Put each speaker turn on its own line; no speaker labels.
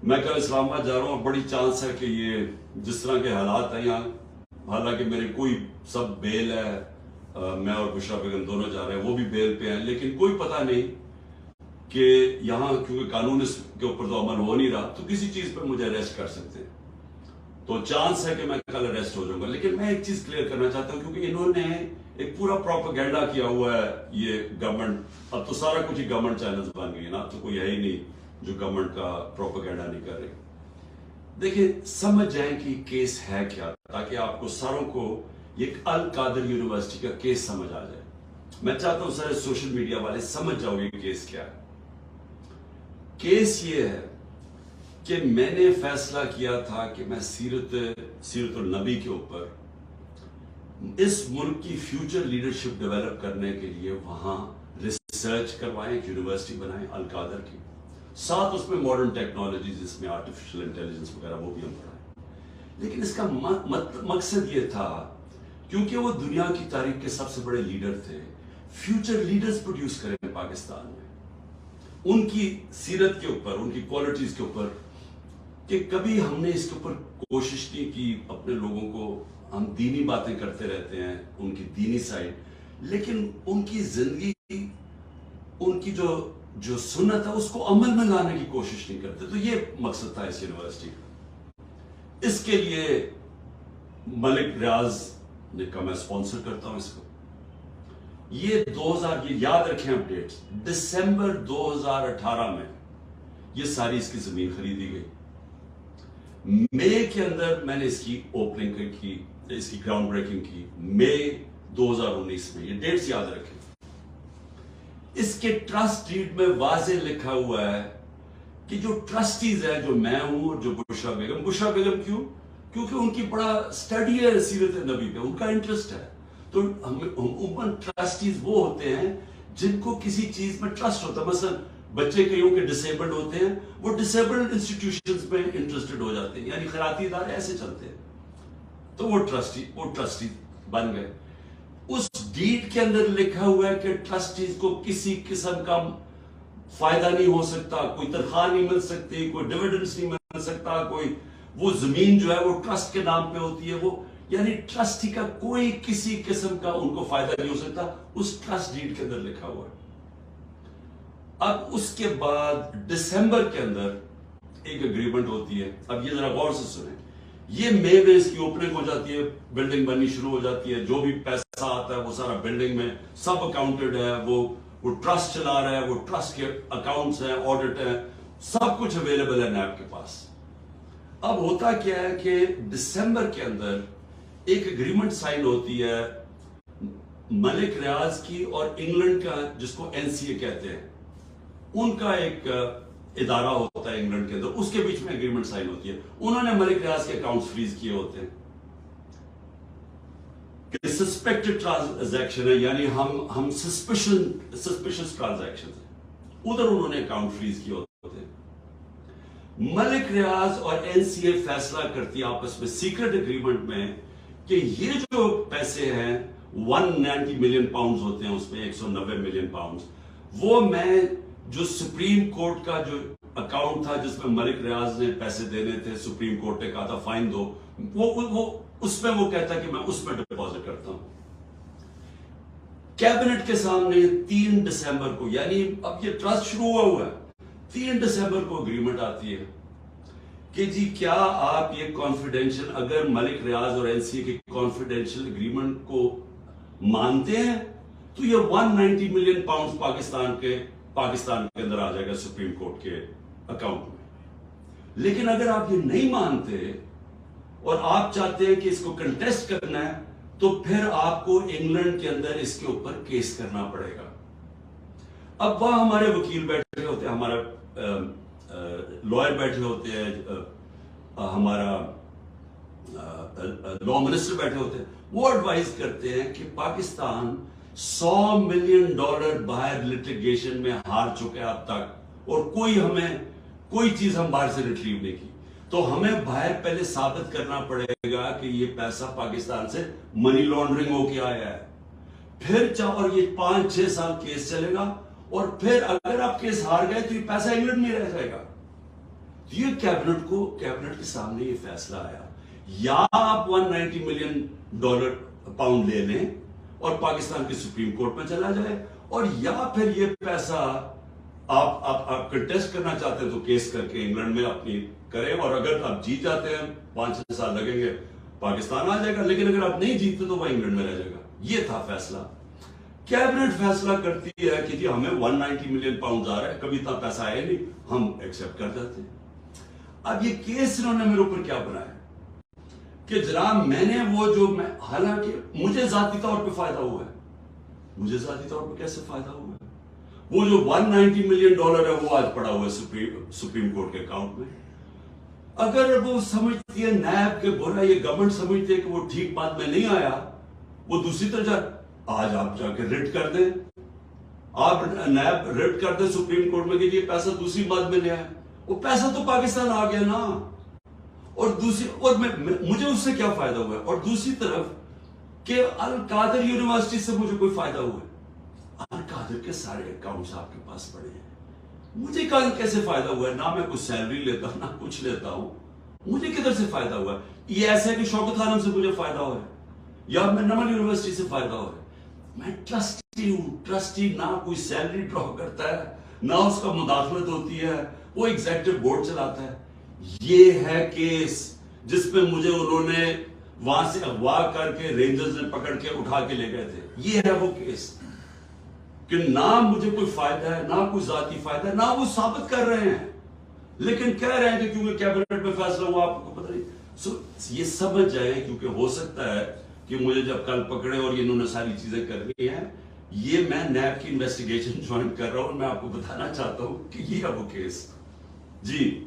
میں کل اسلام آباد جا رہا ہوں اور بڑی چانس ہے کہ یہ جس طرح کے حالات ہیں یہاں، حالانکہ میری کوئی سب بیل ہے، میں اور بشرا بیگم دونوں جا رہے ہیں، وہ بھی بیل پہ ہیں، لیکن کوئی پتہ نہیں کہ یہاں کیونکہ قانون اس کے اوپر تو عمل ہو نہیں رہا تو کسی چیز پہ مجھے اریسٹ کر سکتے ہیں، تو چانس ہے کہ میں کل اریسٹ ہو جاؤں گا۔ لیکن میں ایک چیز کلیئر کرنا چاہتا ہوں کیونکہ انہوں نے ایک پورا پروپیگنڈا کیا ہوا ہے، یہ گورنمنٹ اب تو سارا کچھ ہی گورنمنٹ چینلز بن گئی نا، تو کوئی ہے ہی نہیں جو گورنمنٹ کا پروپیگنڈا نہیں کر رہی۔ دیکھیں سمجھ جائیں کہ کیس ہے کیا، تاکہ آپ کو ساروں کو ایک القادر یونیورسٹی کا کیس سمجھ آ جائے۔ میں چاہتا ہوں سارے سوشل میڈیا والے سمجھ جاؤ یہ کیس کیا ہے۔ کیس یہ ہے کہ میں نے فیصلہ کیا تھا کہ میں سیرت النبی کے اوپر اس ملک کی فیوچر لیڈرشپ ڈیولپ کرنے کے لیے وہاں ریسرچ کروائیں، ایک یونیورسٹی بنائیں القادر کی، ساتھ اس میں ماڈرن ٹیکنالوجیز، اس میں آرٹیفیشل انٹیلیجنس وغیرہ وہ بھی ہم پڑھائیں۔ لیکن اس کا مقصد یہ تھا کیونکہ وہ دنیا کی تاریخ کے سب سے بڑے لیڈر تھے، فیوچر لیڈرز پروڈیوس کریں پاکستان میں، ان کی سیرت کے اوپر، ان کی کوالٹیز کے اوپر، کہ کبھی ہم نے اس کے اوپر کوشش نہیں کی اپنے لوگوں کو، ہم دینی باتیں کرتے رہتے ہیں، ان کی دینی سائڈ، لیکن ان کی زندگی، ان کی جو سنت ہے اس کو عمل میں لانے کی کوشش نہیں کرتے۔ تو یہ مقصد تھا اس یونیورسٹی کا۔ اس کے لیے ملک ریاض نے کہا میں اسپانسر کرتا ہوں اس کو۔ یہ 2000 یہ یاد رکھیں اپڈیٹس، دسمبر 2018 میں یہ ساری اس کی زمین خریدی گئی۔ مئی کے اندر میں نے اس کی اوپننگ کی، اس کی گراؤنڈ بریکنگ کی، مئی 2019 میں، یہ ڈیٹس یاد رکھیں۔ اس کے ٹرسٹ ڈیڈ میں واضح لکھا ہوا ہے کہ جو ٹرسٹیز ہیں، جو میں ہوں اور جو بشرا بیگم کیوں؟ کیونکہ ان کی بڑا اسٹڈی ہے سیرت نبی پہ، ان کا انٹرسٹ ہے۔ تو عموماً ٹرسٹیز وہ ہوتے ہیں جن کو کسی چیز میں ٹرسٹ ہوتا ہے، مثلا بچے کئیوں کے ڈسیبلڈ ہوتے ہیں، وہ ڈسیبلڈ انسٹیٹیوشنز میں انٹرسٹڈ ہو جاتے ہیں، یعنی خیراتی ادارے ایسے چلتے ہیں، تو وہ ٹرسٹی بن گئے۔ اس ڈیڈ کے اندر لکھا ہوا ہے کہ ٹرسٹیز کو کسی قسم کا فائدہ نہیں ہو سکتا، کوئی تنخواہ نہیں مل سکتی، کوئی ڈیویڈنڈز نہیں مل سکتا، کوئی وہ زمین جو ہے وہ ٹرسٹ کے نام پہ ہوتی ہے، وہ یعنی ٹرسٹی کا کوئی کسی قسم کا ان کو فائدہ نہیں ہو سکتا، اس ٹرسٹ ڈیڈ کے اندر لکھا ہوا ہے۔ اب اس کے بعد دسمبر کے اندر ایک اگریمنٹ ہوتی ہے، اب یہ ذرا غور سے سنیں، یہ مئی میں اس کی اوپننگ ہو جاتی ہے، بلڈنگ بننی شروع ہو جاتی ہے، جو بھی پیسہ آتا ہے وہ سارا بلڈنگ میں سب اکاؤنٹڈ ہے، وہ ٹرسٹ چلا رہا ہے، وہ ٹرسٹ کے اکاؤنٹس ہیں، آڈٹ ہیں، سب کچھ اویلیبل ہے نیب کے پاس۔ اب ہوتا کیا ہے کہ دسمبر کے اندر ایک اگریمنٹ سائن ہوتی ہے ملک ریاض کی اور انگلینڈ کا، جس کو NCA کہتے ہیں، ان کا ایک ادارہ ہوتا ہے انگلینڈ کے اندر، اس کے بیچ میں اگریمنٹ سائن ہوتی ہے۔ انہوں نے ملک ریاض کے اکاؤنٹس فریز کیے ہوتے ہیں کہ سسپیکٹڈ ٹرانزیکشن ہے، یعنی ہم سسپیشس ٹرانزیکشن ہیں، ادھر انہوں نے اکاؤنٹ فریز کیے ہوتے ہیں۔ ملک ریاض اور NCA فیصلہ کرتی ہے آپس میں سیکرٹ اگریمنٹ میں کہ یہ جو پیسے ہیں 190 ملین پاؤنڈز ہوتے ہیں، اس میں 190 ملین پاؤنڈز، وہ میں جو سپریم کورٹ کا جو اکاؤنٹ تھا جس میں ملک ریاض نے پیسے دینے تھے، سپریم کورٹ نے کہا تھا فائن دو، وہ اس میں وہ کہتا ہے کہ میں اس میں ڈپازٹ کرتا ہوں۔ کیبنٹ کے سامنے 3 دسمبر کو، یعنی اب یہ ٹرسٹ شروع ہوا ہے، 3 دسمبر کو اگریمنٹ آتی ہے کہ جی کیا آپ یہ کانفیڈینشل، اگر ملک ریاض اور NCA کے کانفیڈینشل اگریمنٹ کو مانتے ہیں تو یہ 190 ملین پاؤنڈز پاکستان کے اندر آ جائے گا سپریم کورٹ کے اکاؤنٹ میں۔ لیکن اگر آپ یہ نہیں مانتے اور آپ چاہتے ہیں کہ اس کو کنٹیسٹ کرنا ہے تو پھر آپ کو انگلینڈ کے اندر اس کے اوپر کیس کرنا پڑے گا۔ اب وہاں ہمارے وکیل بیٹھے ہوتے ہیں، ہمارا لائر بیٹھے ہوتے ہیں، ہمارا لا منسٹر بیٹھے ہوتے ہیں، وہ ایڈوائز کرتے ہیں کہ پاکستان $100 ملین باہر لٹیگیشن میں ہار چکے اب تک، اور کوئی چیز ہم باہر سے ریٹریو نہیں کی، تو ہمیں باہر پہلے ثابت کرنا پڑے گا کہ یہ پیسہ پاکستان سے منی لانڈرنگ ہو کے آیا ہے، پھر اور یہ 5-6 سال کیس چلے گا، اور پھر اگر آپ کیس ہار گئے تو یہ پیسہ انگلینڈ میں رہ جائے گا۔ یہ کیبنٹ کے سامنے یہ فیصلہ آیا، یا آپ $190 ملین لے لیں اور پاکستان کی سپریم کورٹ میں چلا جائے، اور یا پھر یہ پیسہ آپ کنٹیسٹ کرنا چاہتے ہیں تو کیس کر کے انگلینڈ میں اپنی کریں، اور اگر آپ جیت جاتے ہیں 5-6 سال لگیں گے پاکستان آ جائے گا، لیکن اگر آپ نہیں جیتتے تو وہ انگلینڈ میں رہ جائے گا۔ یہ تھا فیصلہ۔ کیبنٹ فیصلہ کرتی ہے کہ جی ہمیں $190 ملین آ رہا ہے، کبھی اتنا پیسہ آیا نہیں، ہم ایکسپٹ کر جاتے ہیں۔ اب یہ کیس انہوں نے میرے اوپر کیا بنایا کہ جناب میں نے حالانکہ مجھے ذاتی طور پہ فائدہ ہوا ہے، مجھے ذاتی طور پہ کیسے فائدہ ہوا ہے؟ وہ جو $190 ملین ہے وہ آج پڑا ہوا ہے سپریم کورٹ کے اکاؤنٹ میں۔ اگر وہ سمجھتی ہے نیب کے برا، یہ گورنمنٹ سمجھتی ہے کہ وہ ٹھیک بات میں نہیں آیا، وہ دوسری طرف آج آپ جا کے ریٹ کر دیں، آپ نیب ریٹ کر دیں سپریم کورٹ میں کہ یہ پیسہ دوسری بات میں لے آئے، وہ پیسہ تو پاکستان آ گیا نا۔ اور مجھے اس سے کیا فائدہ ہوا ہے؟ اور دوسری طرف کہ القادر یونیورسٹی سے مجھے کوئی فائدہ ہوا ہے؟ القادر کے سارے اکاؤنٹس آپ کے پاس پڑے ہیں، مجھے کیسے فائدہ ہوا ہے؟ نہ میں کچھ سیلری لیتا ہوں، نہ کچھ لیتا ہوں، مجھے کدھر سے فائدہ ہوا ہے؟ یہ ایسا ہے کہ شوکت خانم سے مجھے فائدہ ہوا ہے، یا میں نمل یونیورسٹی سے فائدہ ہوا ہے۔ میں ٹرسٹی ہوں، ٹرسٹی نہ کوئی سیلری ڈرا کرتا ہے، نہ اس کا مداخلت ہوتی ہے، وہ ایگزیکٹو بورڈ چلاتا ہے۔ یہ ہے کیس جس پہ مجھے انہوں نے وہاں سے اغوا کر کے رینجرز نے پکڑ کے اٹھا کے لے گئے تھے۔ یہ ہے وہ کیس کہ نہ مجھے کوئی فائدہ ہے، نہ کوئی ذاتی فائدہ ہے، نہ وہ ثابت کر رہے ہیں، لیکن کہہ رہے ہیں کہ کیونکہ کیبنٹ میں فیصلہ ہوا آپ کو پتہ نہیں۔ یہ سمجھ جائیں، کیونکہ ہو سکتا ہے کہ مجھے جب کل پکڑے اور انہوں نے ساری چیزیں کرنی ہیں، یہ میں نیب کی انویسٹیگیشن جوائن کر رہا ہوں، میں آپ کو بتانا چاہتا ہوں کہ یہ ہے وہ کیس۔ جی